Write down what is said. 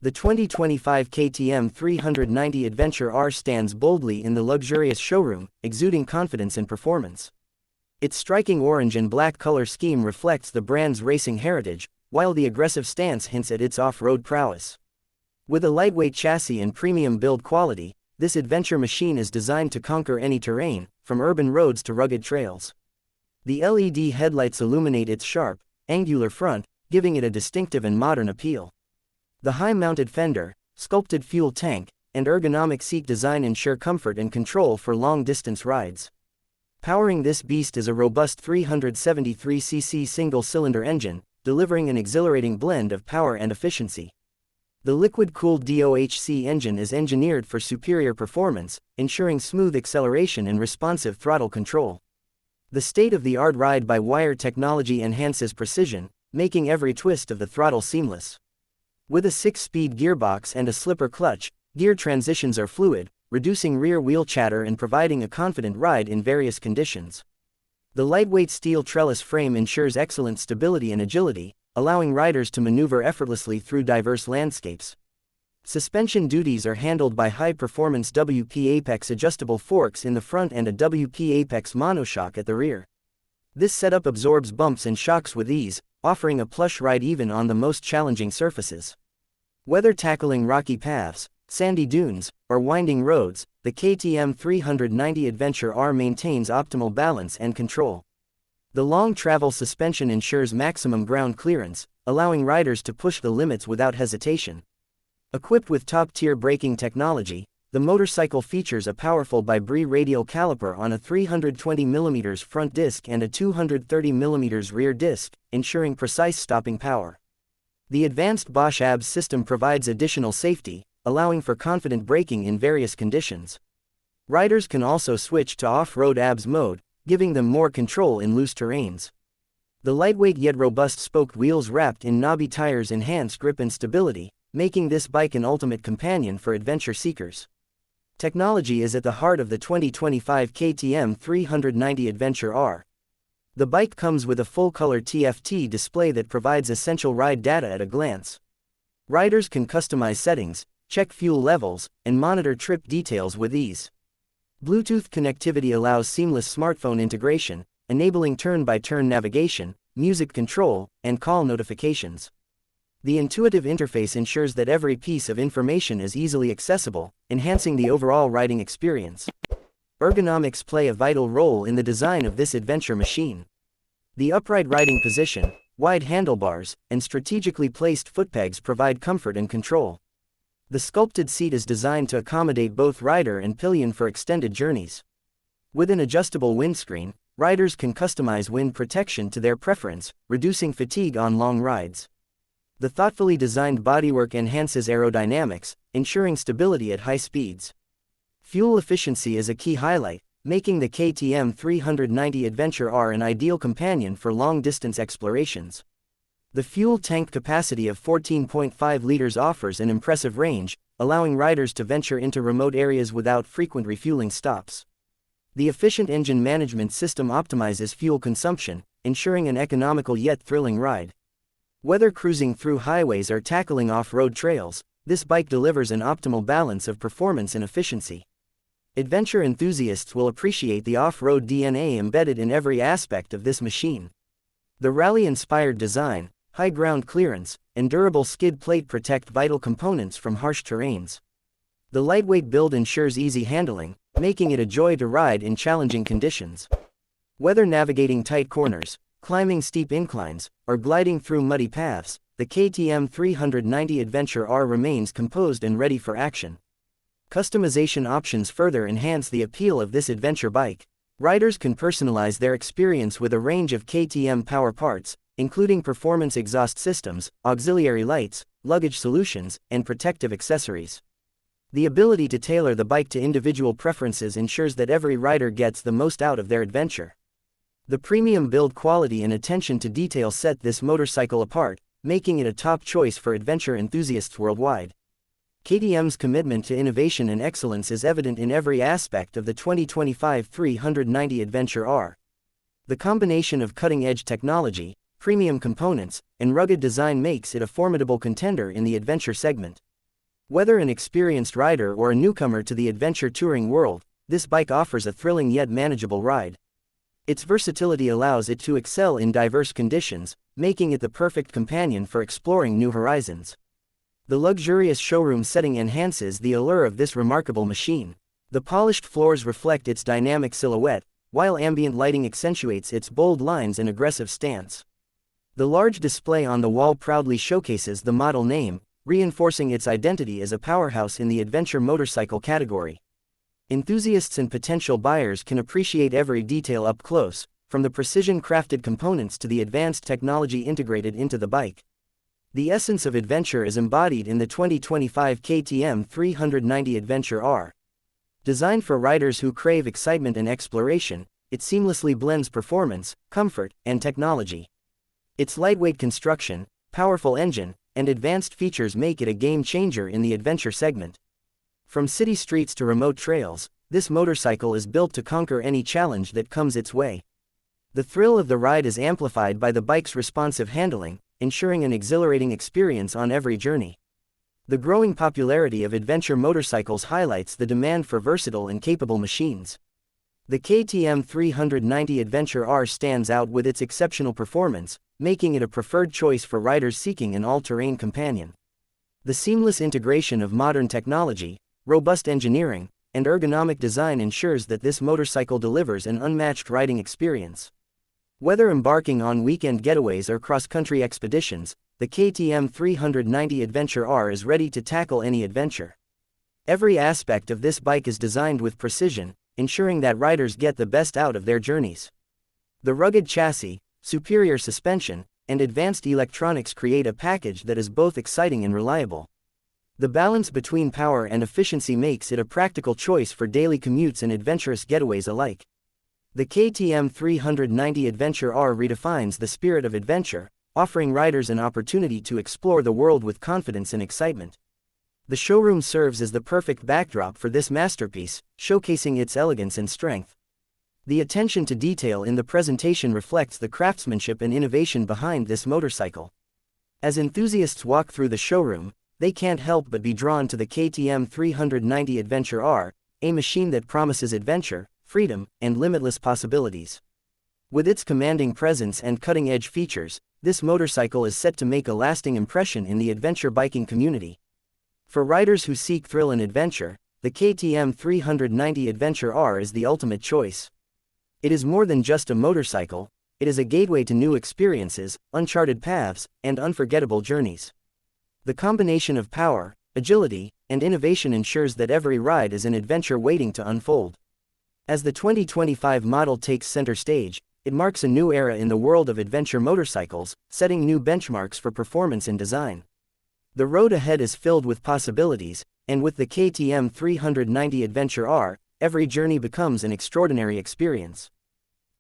The 2025 KTM 390 Adventure R stands boldly in the luxurious showroom, exuding confidence and performance. Its striking orange and black color scheme reflects the brand's racing heritage, while the aggressive stance hints at its off-road prowess. With a lightweight chassis and premium build quality, this adventure machine is designed to conquer any terrain, from urban roads to rugged trails. The LED headlights illuminate its sharp, angular front, giving it a distinctive and modern appeal. The high-mounted fender, sculpted fuel tank, and ergonomic seat design ensure comfort and control for long-distance rides. Powering this beast is a robust 373cc single-cylinder engine, delivering an exhilarating blend of power and efficiency. The liquid-cooled DOHC engine is engineered for superior performance, ensuring smooth acceleration and responsive throttle control. The state-of-the-art ride-by-wire technology enhances precision, making every twist of the throttle seamless. With a 6-speed gearbox and a slipper clutch, gear transitions are fluid, reducing rear wheel chatter and providing a confident ride in various conditions. The lightweight steel trellis frame ensures excellent stability and agility, allowing riders to maneuver effortlessly through diverse landscapes. Suspension duties are handled by high-performance WP Apex adjustable forks in the front and a WP Apex monoshock at the rear. This setup absorbs bumps and shocks with ease, offering a plush ride even on the most challenging surfaces. Whether tackling rocky paths, sandy dunes, or winding roads, the KTM 390 Adventure R maintains optimal balance and control. The long-travel suspension ensures maximum ground clearance, allowing riders to push the limits without hesitation. Equipped with top-tier braking technology, the motorcycle features a powerful bi-bree radial caliper on a 320mm front disc and a 230mm rear disc, ensuring precise stopping power. The advanced Bosch ABS system provides additional safety, allowing for confident braking in various conditions. Riders can also switch to off-road ABS mode, giving them more control in loose terrains. The lightweight yet robust spoked wheels wrapped in knobby tires enhance grip and stability, making this bike an ultimate companion for adventure seekers. Technology is at the heart of the 2025 KTM 390 Adventure R. The bike comes with a full-color TFT display that provides essential ride data at a glance. Riders can customize settings, check fuel levels, and monitor trip details with ease. Bluetooth connectivity allows seamless smartphone integration, enabling turn-by-turn navigation, music control, and call notifications. The intuitive interface ensures that every piece of information is easily accessible, enhancing the overall riding experience. Ergonomics play a vital role in the design of this adventure machine. The upright riding position, wide handlebars, and strategically placed footpegs provide comfort and control. The sculpted seat is designed to accommodate both rider and pillion for extended journeys. With an adjustable windscreen, riders can customize wind protection to their preference, reducing fatigue on long rides. The thoughtfully designed bodywork enhances aerodynamics, ensuring stability at high speeds. Fuel efficiency is a key highlight, making the KTM 390 Adventure R an ideal companion for long-distance explorations. The fuel tank capacity of 14.5 liters offers an impressive range, allowing riders to venture into remote areas without frequent refueling stops. The efficient engine management system optimizes fuel consumption, ensuring an economical yet thrilling ride. Whether cruising through highways or tackling off-road trails, this bike delivers an optimal balance of performance and efficiency. Adventure enthusiasts will appreciate the off-road DNA embedded in every aspect of this machine. The rally-inspired design, high ground clearance, and durable skid plate protect vital components from harsh terrains. The lightweight build ensures easy handling, making it a joy to ride in challenging conditions. Whether navigating tight corners, climbing steep inclines, or gliding through muddy paths, the KTM 390 Adventure R remains composed and ready for action. Customization options further enhance the appeal of this adventure bike. Riders can personalize their experience with a range of KTM power parts, including performance exhaust systems, auxiliary lights, luggage solutions, and protective accessories. The ability to tailor the bike to individual preferences ensures that every rider gets the most out of their adventure. The premium build quality and attention to detail set this motorcycle apart, making it a top choice for adventure enthusiasts worldwide. KTM's commitment to innovation and excellence is evident in every aspect of the 2025 390 Adventure R. The combination of cutting-edge technology, premium components, and rugged design makes it a formidable contender in the adventure segment. Whether an experienced rider or a newcomer to the adventure touring world, this bike offers a thrilling yet manageable ride. Its versatility allows it to excel in diverse conditions, making it the perfect companion for exploring new horizons. The luxurious showroom setting enhances the allure of this remarkable machine. The polished floors reflect its dynamic silhouette, while ambient lighting accentuates its bold lines and aggressive stance. The large display on the wall proudly showcases the model name, reinforcing its identity as a powerhouse in the adventure motorcycle category. Enthusiasts and potential buyers can appreciate every detail up close, from the precision-crafted components to the advanced technology integrated into the bike. The essence of adventure is embodied in the 2025 KTM 390 Adventure R. Designed for riders who crave excitement and exploration, it seamlessly blends performance, comfort, and technology. Its lightweight construction, powerful engine, and advanced features make it a game-changer in the adventure segment. From city streets to remote trails, this motorcycle is built to conquer any challenge that comes its way. The thrill of the ride is amplified by the bike's responsive handling, ensuring an exhilarating experience on every journey. The growing popularity of adventure motorcycles highlights the demand for versatile and capable machines. The KTM 390 Adventure R stands out with its exceptional performance, making it a preferred choice for riders seeking an all-terrain companion. The seamless integration of modern technology, robust engineering, and ergonomic design ensures that this motorcycle delivers an unmatched riding experience. Whether embarking on weekend getaways or cross-country expeditions, the KTM 390 Adventure R is ready to tackle any adventure. Every aspect of this bike is designed with precision, ensuring that riders get the best out of their journeys. The rugged chassis, superior suspension, and advanced electronics create a package that is both exciting and reliable. The balance between power and efficiency makes it a practical choice for daily commutes and adventurous getaways alike. The KTM 390 Adventure R redefines the spirit of adventure, offering riders an opportunity to explore the world with confidence and excitement. The showroom serves as the perfect backdrop for this masterpiece, showcasing its elegance and strength. The attention to detail in the presentation reflects the craftsmanship and innovation behind this motorcycle. As enthusiasts walk through the showroom, they can't help but be drawn to the KTM 390 Adventure R, a machine that promises adventure, freedom, and limitless possibilities. With its commanding presence and cutting-edge features, this motorcycle is set to make a lasting impression in the adventure biking community. For riders who seek thrill and adventure, the KTM 390 Adventure R is the ultimate choice. It is more than just a motorcycle, it is a gateway to new experiences, uncharted paths, and unforgettable journeys. The combination of power, agility, and innovation ensures that every ride is an adventure waiting to unfold. As the 2025 model takes center stage, it marks a new era in the world of adventure motorcycles, setting new benchmarks for performance and design. The road ahead is filled with possibilities, and with the KTM 390 Adventure R, every journey becomes an extraordinary experience.